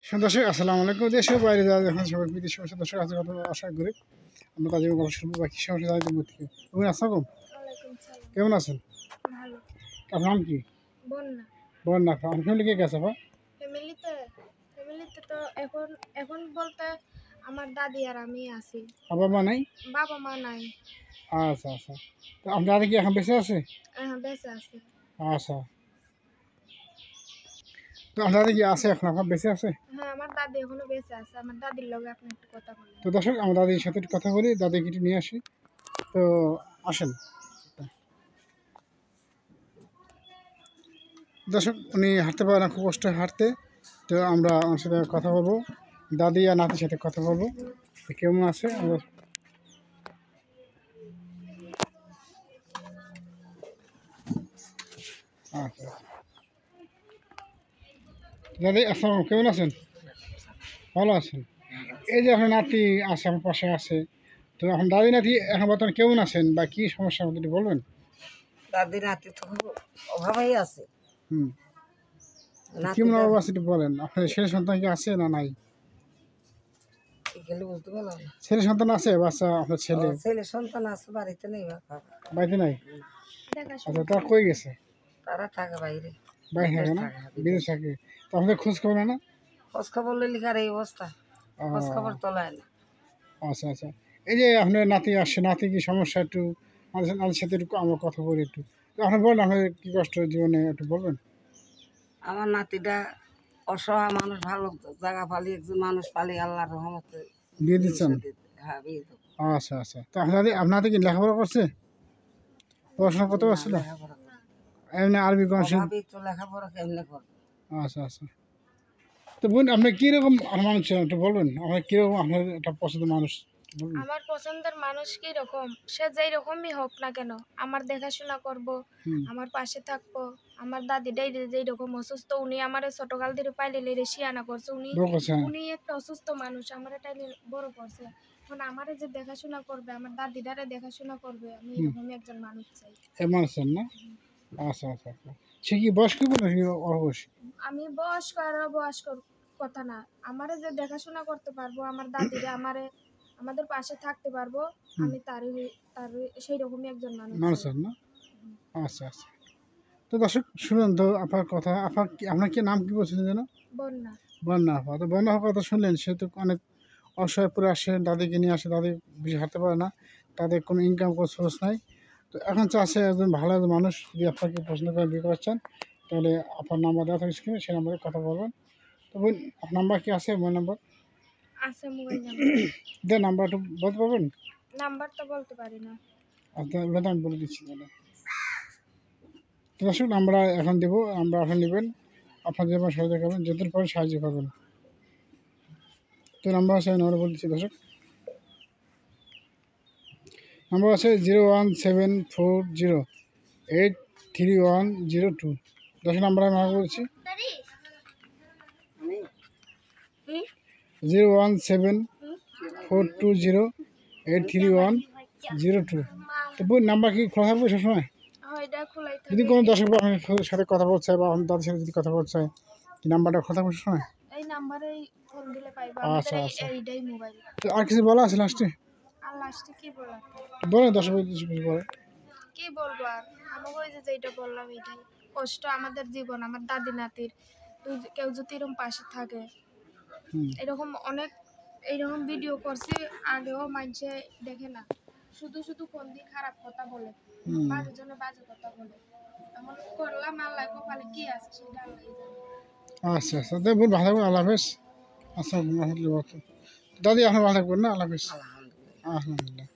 দর্শক আসসালামু আলাইকুম। দেশের বাইরে যারা এখন সবাই বিদেশ সমস্যা দর্শক আছে কথা আশা করি আমরা তাদের গল্প শুনবো বা কী সমস্যা তাদের মধ্যে থেকে। এবং আসসালাম কেমন আছেন? ভালো। আপনার নাম কি? বন্যা। বন্যা। আপনার ফ্যামিলি কে গেছে বা? ফ্যামিলিতে তো এখন এখন বলতে আমার দাদি আর আমি আছি। বাবা মা নাই? বাবা মা নাই। আচ্ছা আচ্ছা। তো আপনারা কি এখন বেঁচে আছে? হ্যাঁ, বেঁচে আছে। আচ্ছা। তো আপনারা কি আছে এখন আপনার বেঁচে আছে? হ্যাঁ, আমার দাদি এখনো বেঁচে আছে। আমার দাদির লগে আপনি একটু কথা বলেন। তো দর্শক আমার দাদির সাথে একটু কথা বলি, দাদিকে একটু নিয়ে আসি। তো আসেন দর্শক, উনি হাঁটতে পারে না, খুব কষ্ট হাঁটতে। তো আমরা ওনার সাথে কথা বলবো, দাদি আর নাতির সাথে কথা বলবো কেমন আছে। আমরা আচ্ছা দাদি আসসালাম, কেমন আছেন? ভালো আছেন? এই যে আপনার নাতি আছে আমার পাশে আছে, তো এখন দাদি নাতি এখন বর্তমানে কেমন আছেন বা কী সমস্যার মধ্যে একটু বলবেন? দাদি নাতি তো অভাবেই আছে। কেমন অভাব আছে একটু বলেন। আপনার ছেলে সন্তান কি আছে না নাই? এগুলো বুঝতে পারলাম না। ছেলে সন্তান আছে বাচ্চা? আপনার ছেলে ছেলে সন্তান আছে, বাড়িতে নেই। বাড়িতে নাই? আচ্ছা, তারা কই গেছে? তারা থাকে বাইরে। বাইরে থাকে না, বিদেশ থাকে। তো আপনাদের খোঁজ খবর নেয় না? খোঁজ খবর লিখার এই অবস্থা, খোঁজ খবর তোলায় না। আচ্ছা আচ্ছা। এই যে আপনার নাতি আসছে, নাতি কি সমস্যা একটু আমাদের সাথে একটু আমরা কথা বলি একটু। তো আপনি বলেন আপনার কী কষ্ট জীবনে একটু বলবেন। আমার নাতিটা অসহায় মানুষ, ভালো জায়গা পালি, একজন মানুষ পালি, আল্লাহর রহমতে বিয়ে দিচ্ছেন? হ্যাঁ, বিয়ে দেবো। আচ্ছা আচ্ছা। তো আপনাদের কি লেখাপড়া করছে? পড়াশোনা কত পারছিল? এমনি আরবি কনসি? তো লেখাপড়া কেমনে করবো? আচ্ছা আচ্ছা। তো বোন আপনি কীরকম মানুষ ছিলেন একটু বলবেন? আপনার কীরকম আপনার একটা পছন্দের মানুষ বলবেন? আমার পছন্দের মানুষ কি রকম, সে যেই রকমই হোক না কেন, আমার দেখাশোনা করব, আমার পাশে থাকবো। আমার দাদিটাই যেই রকম অসুস্থ, উনি আমার ছোটকাল থেকে পাইলে লেরে শিয়ানা করছে। উনি একটা অসুস্থ মানুষ, আমার টাইলে বড় করছে। এখন আমারে যে দেখাশোনা করবে, আমার দাদিটারে দেখাশোনা করবে, আমি এরকমই একজন মানুষ চাই। এমন আছেন না? আচ্ছা আচ্ছা আচ্ছা। সে কি বয়স্ক নাকি অবশ্যই? আমি বয়স্ক আর অবয়স্ক কথা না, আমারে যে দেখাশোনা করতে পারবো, আমার দাদিরে আমাদের পাশে থাকতে পারবো, আমি তার সেই রকমই একজন মানুষ চাই। না? আচ্ছা আচ্ছা। তো দর্শক শুনুন তো আপনার কথা। আপনার কি নাম কি বলছিলেন যেন? বন্যা। বন্যা আপা। তো বন্যা আপার কথা শুনলেন, সে তো অনেক অসহায় পরে আসে, দাদিকে নিয়ে আসে, দাদি বেশি হাঁটতে পারে না, তাদের কোনো ইনকাম কোনো সোর্স নাই। তো এখন চাষে একজন ভালো একজন মানুষ যদি আপনাকে পছন্দ করে বিয়ে করছেন, তাহলে আপনার নাম্বার দেওয়া থাকে স্ক্রিনে, সেই নাম্বারে কথা বলবেন। তো বোন আপনার নাম্বার কি আছে? মোবাইল নাম্বার আছে, মোবাইল নাম্বার। দেন, নাম্বার একটু বলতে পারবেন? নাম্বার তো বলতে পারি না। আচ্ছা, ওটা তো আমি বলে দিচ্ছি তাহলে। তো দর্শক আমরা এখন দেবো, আমরা এখন নেবেন, আপনার যেমন সহায়তা করবেন, যতদিন পরে সাহায্য করবেন। তো নাম্বার আছে, নাম্বার বলে দিচ্ছি দর্শক। নাম্বার আছে 01740831002। দর্শক নাম্বার আমি বলছি 01742083102। তো বোন নাম্বার কি খোলা থাকবে সবসময়? যদি কোনো দর্শক আপনার সাথে কথা বলতে চায় বা তাদের সাথে যদি কথা বলতে চায়, কি নাম্বারটা খোলা থাকবে সবসময়? এই নাম্বারেই ফোন দিলে পাইবা। আচ্ছা আমাদের আচ্ছা। এইটাই মোবাইল। তো আর কিছু বলা আছে লাস্টে? আর লাস্টে কি বলা? বলেন দর্শক কিছু বলেন। কি বলবো আর, আমাকে ওই যে যেটা বললাম এটাই কষ্ট আমাদের জীবন। আমার দাদি নাতির কেউ যদি এরকম পাশে থাকে, এরকম অনেক এইরকম ভিডিও করছি আগেও, মানুষে দেখে না, শুধু শুধু ফোন দিয়ে খারাপ কথা বলে, বাজে জন্য বাজে কথা বলে। এমন করলাম, আল্লাহ কপালে কি আছে সেটা আল্লাহ জানে। আচ্ছা আচ্ছা। দেখুন ভালো থাকবেন, আল্লাহ হাফেজ। আচ্ছা দাদি আপনার ভালো থাকবেন না? আল্লাহ হাফেজ। আলহামদুলিল্লাহ।